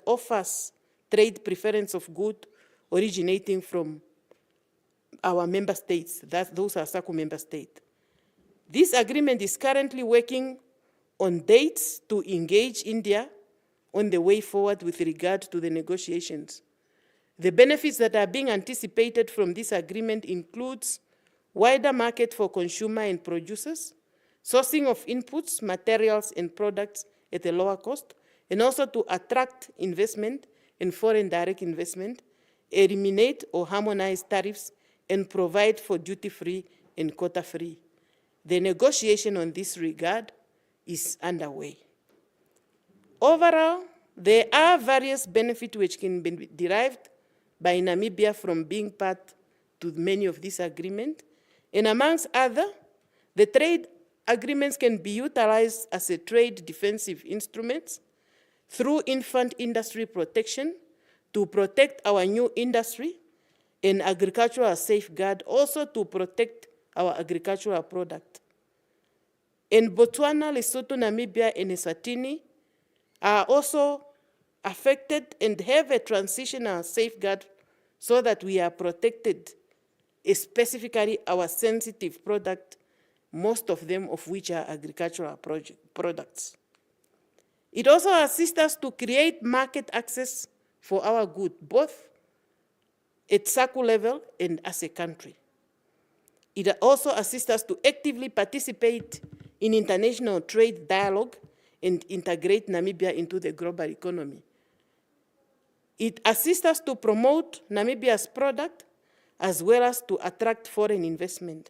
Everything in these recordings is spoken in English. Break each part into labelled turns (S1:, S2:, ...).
S1: offers trade preference of goods originating from our member states. Those are SACU member states. This agreement is currently working on dates to engage India on the way forward with regard to the negotiations. The benefits that are being anticipated from this agreement includes wider market for consumer and producers, sourcing of inputs, materials, and products at a lower cost, and also to attract investment and foreign direct investment, eliminate or harmonize tariffs, and provide for duty-free and quota-free. The negotiation on this regard is underway. Overall, there are various benefits which can be derived by Namibia from being part to many of these agreements, and amongst other, the trade agreements can be utilized as a trade defensive instrument through infant industry protection to protect our new industry and agricultural safeguard, also to protect our agricultural product. In Botswana, Lesotho, Namibia, and Eswatini are also affected and have a transitional safeguard so that we are protected, specifically our sensitive product, most of them of which are agricultural products. It also assists us to create market access for our good, both at SACU level and as a country. It also assists us to actively participate in international trade dialogue and integrate Namibia into the global economy. It assists us to promote Namibia's product as well as to attract foreign investment.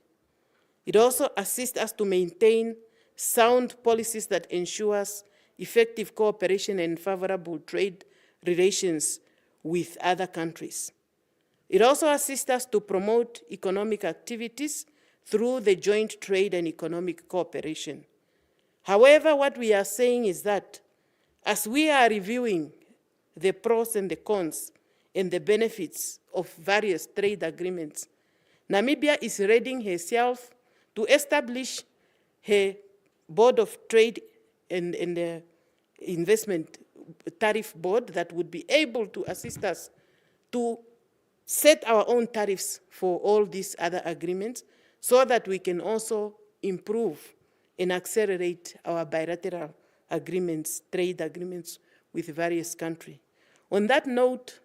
S1: It also assists us to maintain sound policies that ensures effective cooperation and favorable trade relations with other countries. It also assists us to promote economic activities through the joint trade and economic cooperation. However, what we are saying is that as we are reviewing the pros and the cons and the benefits of various trade agreements, Namibia is readying herself to establish her Board of Trade and the Investment Tariff Board that would be able to assist us to set our own tariffs for all these other agreements so that we can also improve and accelerate our bilateral agreements, trade agreements with various countries. On that note,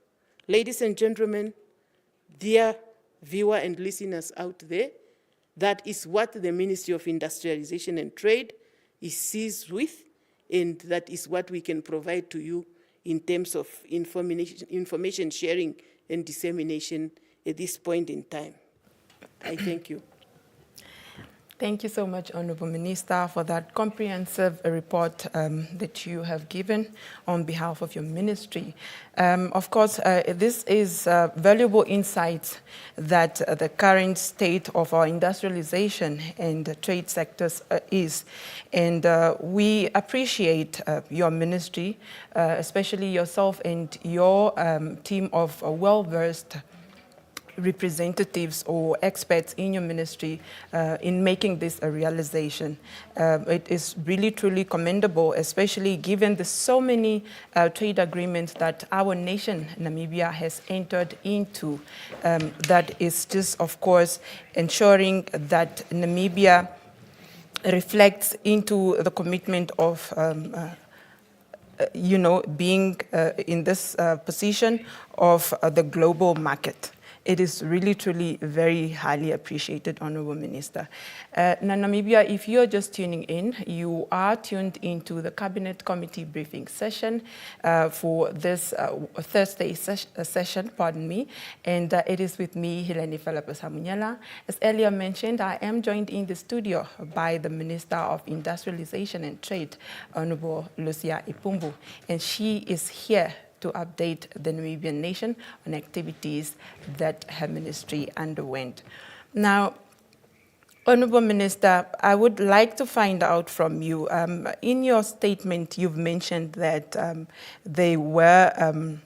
S1: ladies and gentlemen, dear viewer and listeners out there, that is what the Ministry of Industrialization and Trade is seized with, and that is what we can provide to you in terms of information sharing and dissemination at this point in time. I thank you.
S2: Thank you so much, Honourable Minister, for that comprehensive report that you have given on behalf of your ministry. Of course, this is valuable insights that the current state of our industrialization and the trade sectors is. And we appreciate your ministry, especially yourself and your team of well-versed representatives or experts in your ministry in making this a realization. It is really truly commendable, especially given the so many trade agreements that our nation, Namibia, has entered into. That is just, of course, ensuring that Namibia reflects into the commitment of being in this position of the global market. It is really, truly very highly appreciated, Honourable Minister. Now, Namibia, if you're just tuning in, you are tuned into the Cabinet Committee briefing session for this Thursday session, and it is with me, Helene Falapasamunyala. As earlier mentioned, I am joined in the studio by the Minister of Industrialization and Trade, Honourable Lucia Ipumbu, and she is here to update the Namibian nation on activities that her ministry underwent. Now, Honourable Minister, I would like to find out from you, in your statement you've mentioned that there were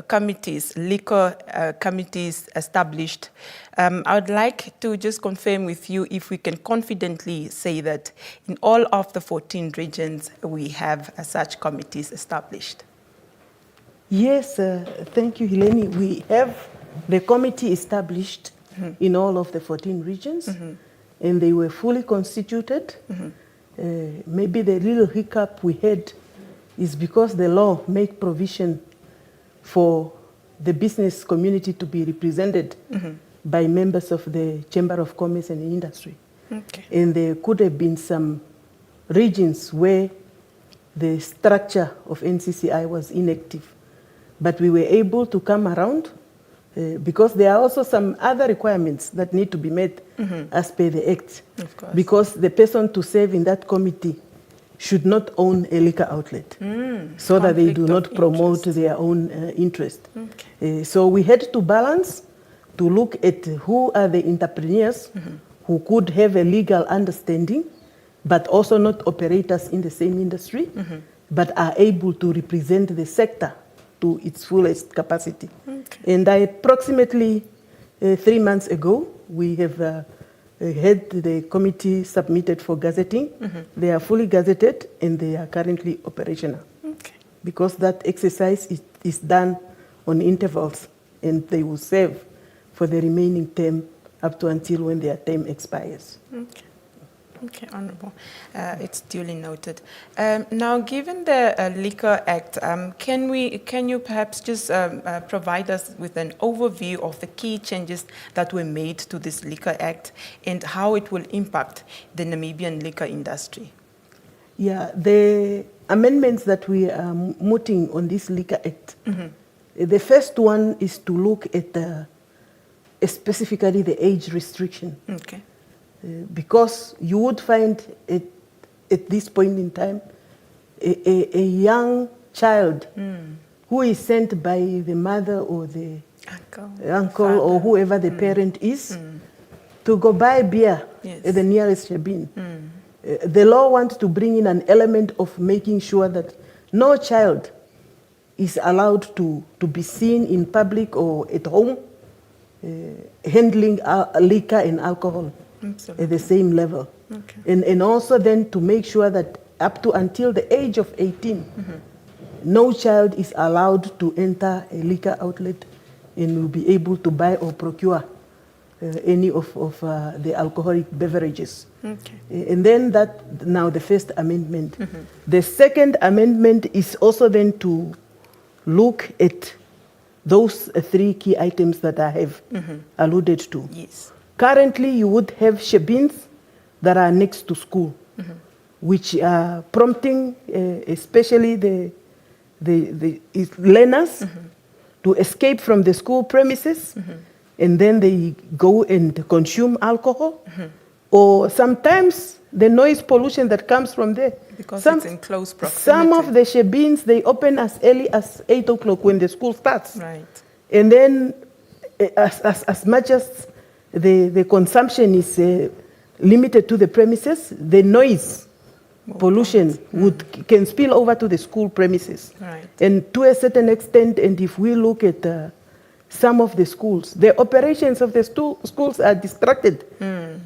S2: committees, liquor committees established. I would like to just confirm with you if we can confidently say that in all of the 14 regions we have such committees established.
S3: Yes, thank you, Helene. We have the committee established in all of the 14 regions, and they were fully constituted. Maybe the little hiccup we had is because the law made provision for the business community to be represented by members of the Chamber of Commerce and Industry.
S2: Okay.
S3: And there could have been some regions where the structure of NCCI was inactive. But we were able to come around because there are also some other requirements that need to be met as per the Act.
S2: Of course.
S3: Because the person to serve in that committee should not own a liquor outlet so that they do
S2: Conflict
S3: not
S2: of
S3: promote
S2: interest.
S3: their own interest.
S2: Okay.
S3: So we had to balance to look at who are the entrepreneurs who could have a legal understanding but also not operators in the same industry, but are able to represent the sector to its fullest capacity.
S2: Okay.
S3: And approximately 3 months ago, we have had the committee submitted for gazetting. They are fully gazetted and they are currently operational.
S2: Okay.
S3: Because that exercise is done on intervals and they will serve for the remaining term up to until when their term expires.
S2: Okay. Okay, Honourable. It's duly noted. Now, given the Liquor Act, can you perhaps just provide us with an overview of the key changes that were made to this Liquor Act and how it will impact the Namibian liquor industry?
S3: Yeah, the amendments that we are mooting on this Liquor Act, the first one is to look at specifically the age restriction.
S2: Okay.
S3: Because you would find at this point in time a young child who is sent by the mother or the uncle or whoever the parent is to go buy beer at the nearest shebeen. The law wants to bring in an element of making sure that no child is allowed to be seen in public or at home handling liquor and alcohol. Absolutely. At the same level. Okay. And also then to make sure that up to until the age of 18, no child is allowed to enter a liquor outlet and will be able to buy or procure any of the alcoholic beverages. Okay. And then that, now the first amendment. The second amendment is also then to look at those 3 key items that I have alluded to.
S2: Yes.
S3: Currently, you would have shebeens that are next to school, which are prompting especially the learners to escape from the school premises, and then they go and consume alcohol, or sometimes the noise pollution that comes from there.
S2: Because it's in close proximity.
S3: Some of the shebeens, they open as early as 8 o'clock when the school starts.
S2: Right.
S3: And then as much as the consumption is limited to the premises, the noise pollution can spill over to the school premises.
S2: Right.
S3: And to a certain extent, and if we look at some of the schools, the operations of the schools are distracted.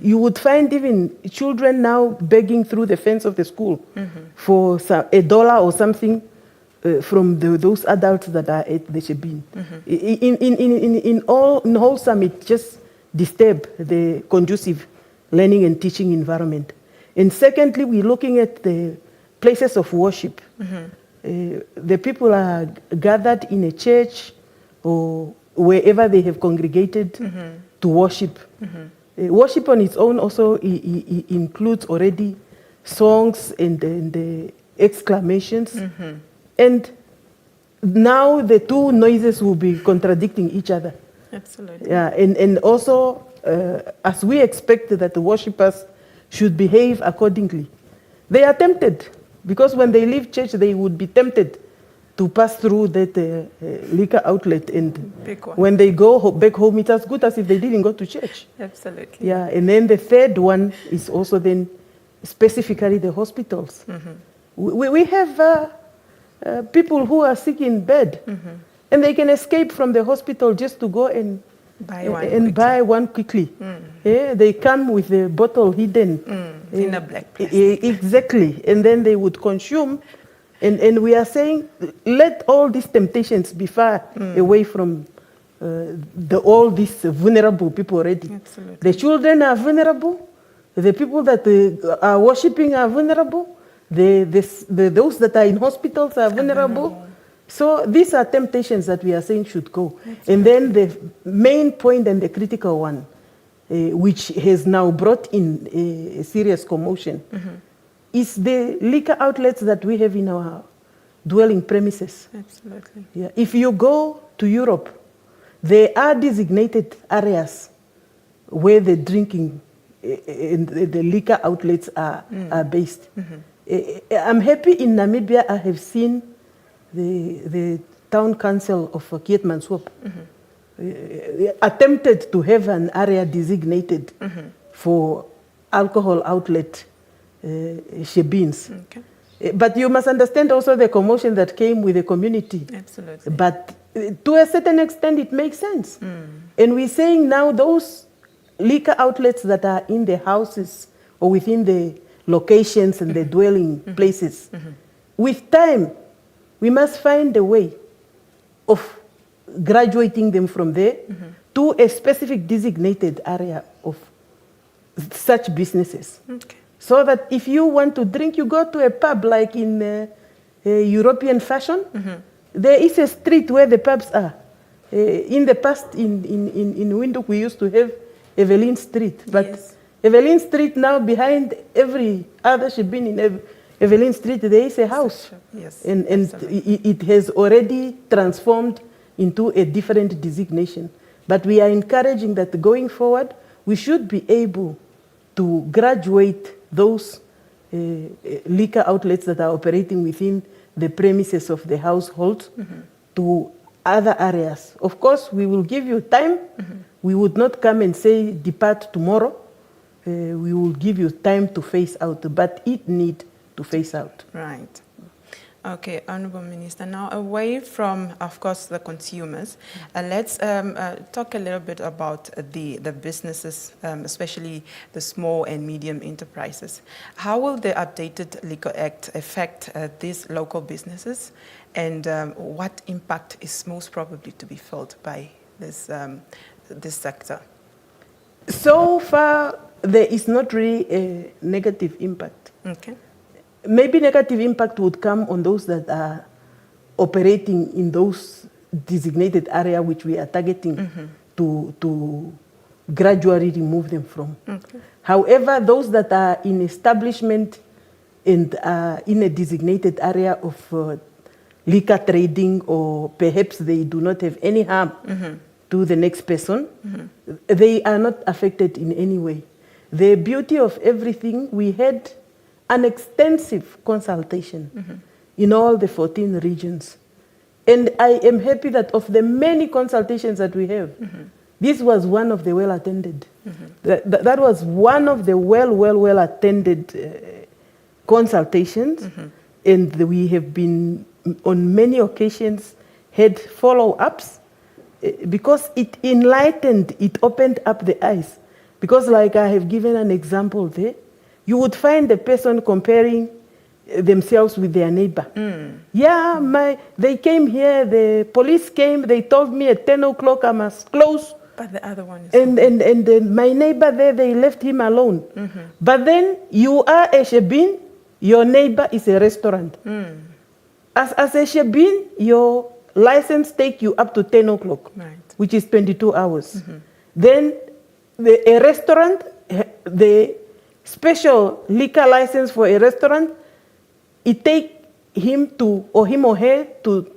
S3: You would find even children now begging through the fence of the school for $1 or something from those adults that are at the shebeen. In wholesome, it just disturb the conducive learning and teaching environment. And secondly, we're looking at the places of worship. The people are gathered in a church or wherever they have congregated to worship. Worship on its own also includes already songs and exclamations. And now the 2 noises will be contradicting each other.
S2: Absolutely.
S3: Yeah, and also, as we expect that the worshippers should behave accordingly, they are tempted, because when they leave church, they would be tempted to pass through that liquor outlet, and when they go back home, it's as good as if they didn't go to church.
S2: Absolutely.
S3: Yeah, and then the third one is also then specifically the hospitals. We have people who are sick in bed, and they can escape from the hospital just to go and buy one quickly. Yeah, they come with the bottle hidden
S2: in a black plastic.
S3: Exactly, and then they would consume And we are saying, let all these temptations be far away from all these vulnerable people already.
S2: Absolutely.
S3: The children are vulnerable. The people that are worshipping are vulnerable. Those that are in hospitals are vulnerable. So these are temptations that we are saying should go. Absolutely. And then the main point and the critical one, which has now brought in a serious commotion, is the liquor outlets that we have in our dwelling premises.
S2: Absolutely.
S3: Yeah. If you go to Europe, there are designated areas where the drinking and the liquor outlets are based. I'm happy in Namibia. I have seen the town council of Keetmanshoop attempted to have an area designated for alcohol outlet shebeens.
S2: Okay.
S3: But you must understand also the commotion that came with the community.
S2: Absolutely.
S3: But to a certain extent, it makes sense. And we're saying now those liquor outlets that are in the houses or within the locations and the dwelling places, with time, we must find a way of graduating them from there to a specific designated area of such businesses.
S2: Okay.
S3: So that if you want to drink, you go to a pub like in European fashion. There is a street where the pubs are. In the past, in Windhoek, we used to have Evelyn Street. But
S2: yes.
S3: Evelyn Street now, behind every other shebeen in Evelyn Street, there is a house.
S2: Yes,
S3: and it has already transformed into a different designation. But we are encouraging that going forward, we should be able to graduate those liquor outlets that are operating within the premises of the household to other areas. Of course, we will give you time. We would not come and say, depart tomorrow. We will give you time to phase out, but it need to phase out.
S2: Right. Okay, Honourable Minister, now away from, of course, the consumers, let's talk a little bit about the businesses, especially the small and medium enterprises. How will the updated Liquor Act affect these local businesses, and what impact is most probably to be felt by this sector?
S3: So far, there is not really a negative impact.
S2: Okay.
S3: Maybe negative impact would come on those that are operating in those designated area which we are targeting to gradually remove them from. Okay. However, those that are in establishment and in a designated area of liquor trading, or perhaps they do not have any harm to the next person, they are not affected in any way. The beauty of everything, we had an extensive consultation in all the 14 regions. And I am happy that of the many consultations that we have, this was one of the well-attended. That was one of the well-attended consultations. And we have been, on many occasions, had follow-ups because it enlightened, it opened up the eyes. Because like I have given an example there, you would find the person comparing themselves with their neighbor. Yeah, they came here, the police came, they told me at 10 o'clock I must close.
S2: But the other one is...
S3: And my neighbor there, they left him alone. But then you are a shebeen, your neighbor is a restaurant. As a shebeen, your license take you up to 10 o'clock, which is 22 hours. Then a restaurant, the special liquor license for a restaurant, it take him or her to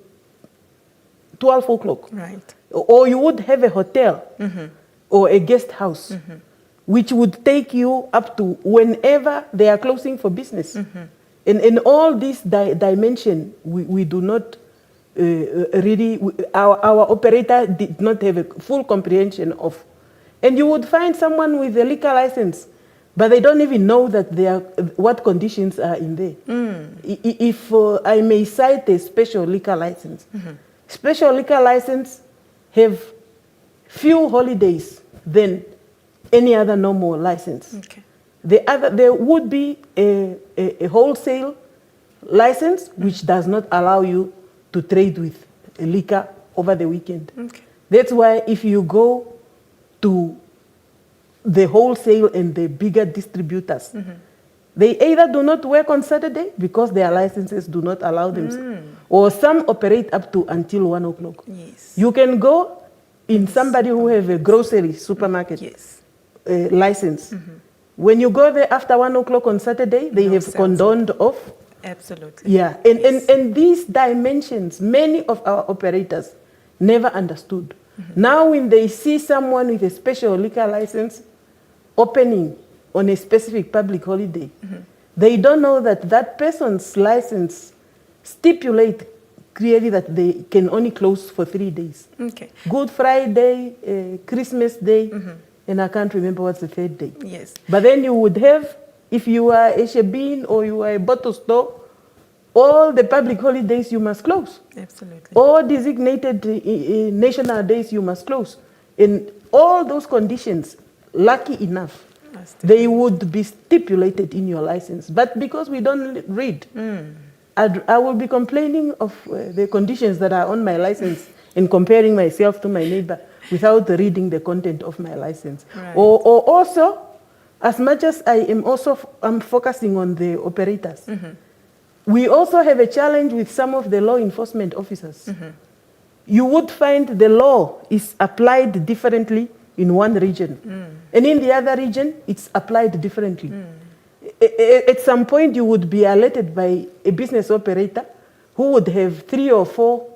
S3: 12 o'clock. Right. Or you would have a hotel or a guest house, which would take you up to whenever they are closing for business. And all this dimension, we do not really, our operator did not have a full comprehension of. And you would find someone with a liquor license, but they don't even know that what conditions are in there. If I may cite a special liquor license, special liquor license have few holidays than any other normal license. Okay. There would be a wholesale license, which does not allow you to trade with liquor over the weekend.
S2: Okay.
S3: That's why if you go to the wholesale and the bigger distributors, they either do not work on Saturday because their licenses do not allow them, or some operate up to until 1 o'clock.
S2: Yes.
S3: You can go in somebody who have a grocery supermarket
S2: Yes.
S3: license. When you go there after 1 o'clock on Saturday, they
S2: No
S3: have
S2: sales.
S3: condoned off.
S2: Absolutely.
S3: Yeah, and these dimensions, many of our operators never understood. Now when they see someone with a special liquor license opening on a specific public holiday, they don't know that that person's license stipulate clearly that they can only close for 3 days.
S2: Okay.
S3: Good Friday, Christmas Day, and I can't remember what's the third day.
S2: Yes.
S3: But then you would have, if you are a Shebeen or you are a bottle store, all the public holidays you must close.
S2: Absolutely.
S3: All designated national days you must close. In all those conditions, lucky enough, they would be stipulated in your license. But because we don't read, I will be complaining of the conditions that are on my license and comparing myself to my neighbor without reading the content of my license.
S2: Right.
S3: Or also, as much as I'm focusing on the operators, we also have a challenge with some of the law enforcement officers. You would find the law is applied differently in one region, and in the other region, it's applied differently. At some point, you would be alerted by a business operator who would have 3 or 4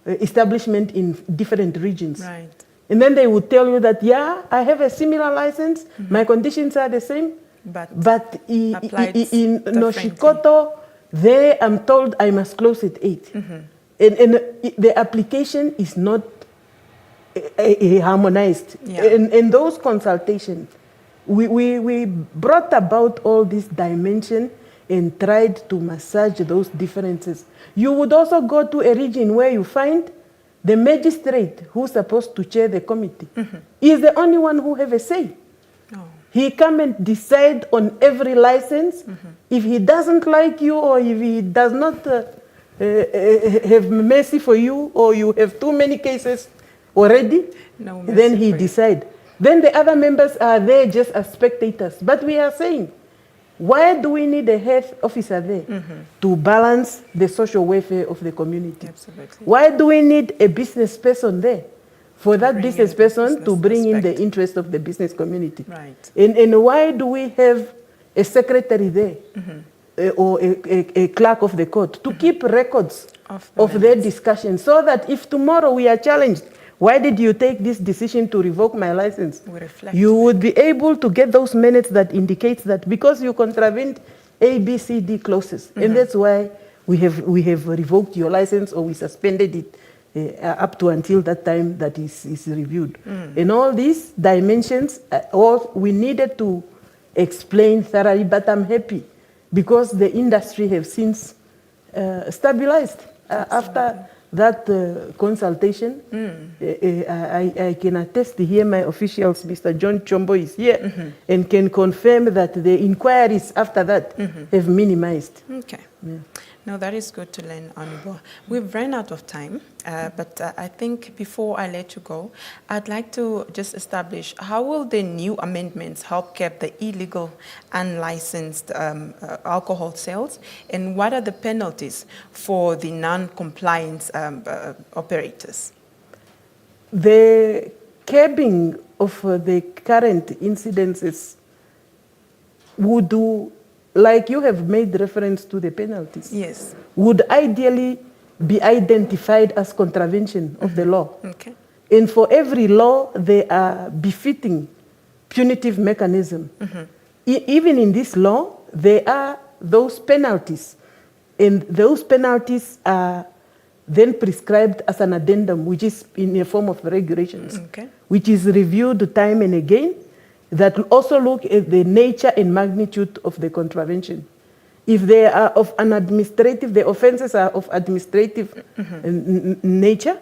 S3: establishments in different regions.
S2: Right.
S3: And then they would tell you that, yeah, I have a similar license, my conditions are the same, but
S2: applied
S3: in
S2: differently.
S3: Noshikoto, there I'm told I must close at 8. And the application is not harmonized.
S2: Yeah.
S3: In those consultations, we brought about all this dimension and tried to massage those differences. You would also go to a region where you find the magistrate who's supposed to chair the committee is the only one who have a say.
S2: Oh.
S3: He come and decide on every license. If he doesn't like you, or if he does not have mercy for you, or you have too many cases already,
S2: No
S3: then
S2: mercy
S3: he
S2: for you.
S3: decide. Then the other members are there just as spectators. But we are saying, why do we need a health officer there to balance the social welfare of the community?
S2: Absolutely.
S3: Why do we need a business person there for that
S2: bring
S3: business
S2: in the
S3: person to
S2: business
S3: bring in the
S2: aspect.
S3: interest of the business community?
S2: Right.
S3: And why do we have a secretary there or a clerk of the court to keep records
S2: Of the
S3: of their discussion, so that if tomorrow we are challenged, why did you take this decision to revoke my license?
S2: We reflect.
S3: You would be able to get those minutes that indicates that because you contravened A, B, C, D clauses, and that's why we have revoked your license, or we suspended it up to until that time that is reviewed. And all these dimensions, all we needed to explain thoroughly, but I'm happy because the industry have since stabilized. After that consultation, I can attest here, my officials, Mr. John Chombo is here, and can confirm that the inquiries after that have minimized.
S2: Okay. No, that is good to learn, Honorable. We've run out of time, but I think before I let you go, I'd like to just establish how will the new amendments help curb the illegal, unlicensed alcohol sales, and what are the penalties for the non-compliant operators?
S3: The curbing of the current incidences would do, like you have made reference to the penalties,
S2: Yes.
S3: would ideally be identified as contravention of the law.
S2: Okay.
S3: And for every law, there are befitting punitive mechanism. Even in this law, there are those penalties. And those penalties are then prescribed as an addendum, which is in a form of regulations,
S2: Okay.
S3: which is reviewed time and again, that will also look at the nature and magnitude of the contravention. If they are of an administrative, the offenses are of administrative nature,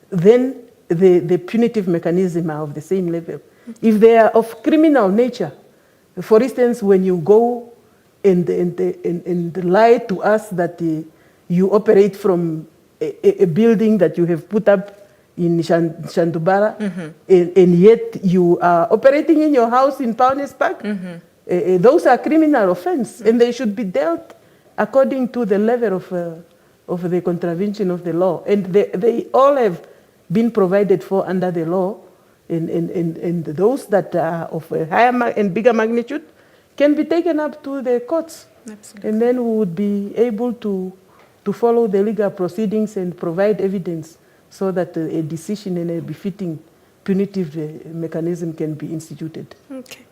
S3: then the punitive mechanism are of the same level. If they are of criminal nature, for instance, when you go and lie to us that you operate from a building that you have put up in Shandubara, and yet you are operating in your house in Paunes Park. Those are criminal offense, and they should be dealt according to the level of the contravention of the law. And they all have been provided for under the law, and those that are of a higher and bigger magnitude can be taken up to the courts.
S2: Absolutely.
S3: And then we would be able to follow the legal proceedings and provide evidence so that a decision and a befitting punitive mechanism can be instituted.
S2: Okay.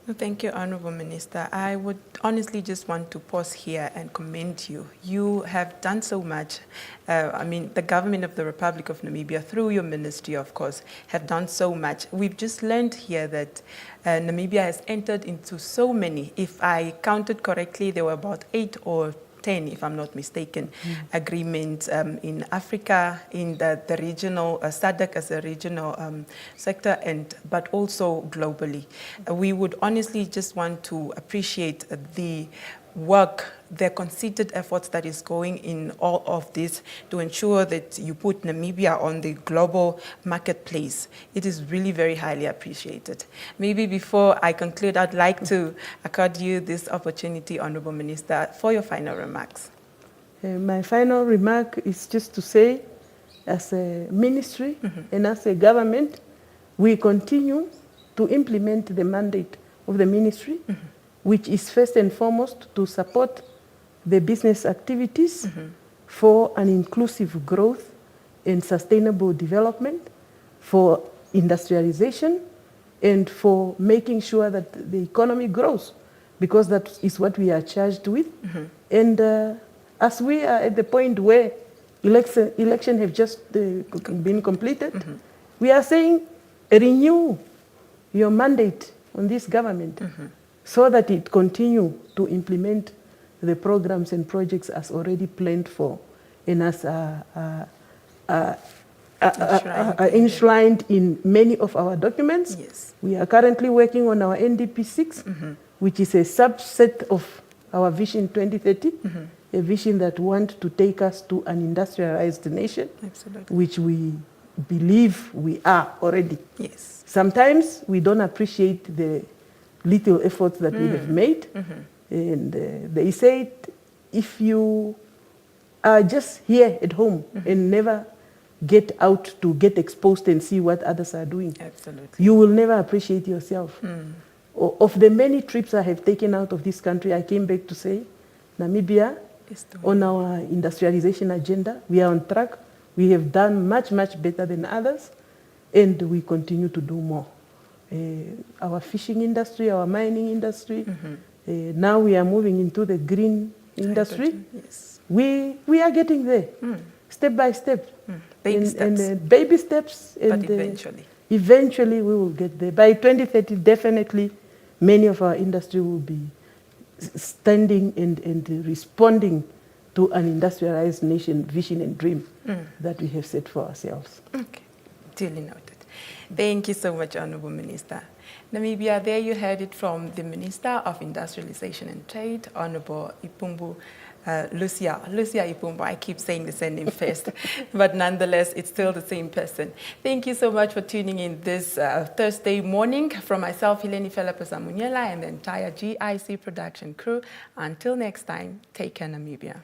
S2: Well, thank you, Honorable Minister. I would honestly just want to pause here and commend you. You have done so much. The government of the Republic of Namibia, through your ministry, of course, have done so much. We've just learned here that Namibia has entered into so many. If I counted correctly, there were about 8 or 10, if I'm not mistaken, agreements in Africa, in the regional, SADC as a regional sector, but also globally. We would honestly just want to appreciate the work, the concerted efforts that is going in all of this to ensure that you put Namibia on the global marketplace. It is really very highly appreciated. Maybe before I conclude, I'd like to accord you this opportunity, Honorable Minister, for your final remarks.
S3: My final remark is just to say, as a ministry and as a government, we continue to implement the mandate of the ministry, which is first and foremost to support the business activities for an inclusive growth and sustainable development, for industrialization, and for making sure that the economy grows, because that is what we are charged with. And as we are at the point where election have just been completed, we are saying renew your mandate on this government so that it continue to implement the programs and projects as already planned for and as enshrined in many of our documents.
S2: Yes.
S3: We are currently working on our NDP 6, which is a subset of our Vision 2030, a vision that wants to take us to an industrialized nation,
S2: Absolutely.
S3: which we believe we are already.
S2: Yes.
S3: Sometimes we don't appreciate the little efforts that we have made. And they said, if you are just here at home and never get out to get exposed and see what others are doing,
S2: Absolutely.
S3: you will never appreciate yourself. Of the many trips I have taken out of this country, I came back to say, Namibia, on our industrialization agenda, we are on track. We have done much, much better than others, and we continue to do more. Our fishing industry, our mining industry, now we are moving into the green industry.
S2: Yes.
S3: We are getting there, step by step.
S2: Baby steps.
S3: And baby steps.
S2: But
S3: And
S2: eventually.
S3: Eventually we will get there. By 2030, definitely, many of our industry will be standing and responding to an industrialized nation vision and dream that we have set for ourselves.
S2: Okay, duly noted. Thank you so much, Honorable Minister. Namibia, there you heard it from the Minister of Industrialization and Trade, Honorable Ipumbu Lucia Ipumbu. I keep saying the same name first, but nonetheless, it's still the same person. Thank you so much for tuning in this Thursday morning. From myself, Hileni Felapasamunyela, and the entire GIC production crew. Until next time, take care, Namibia.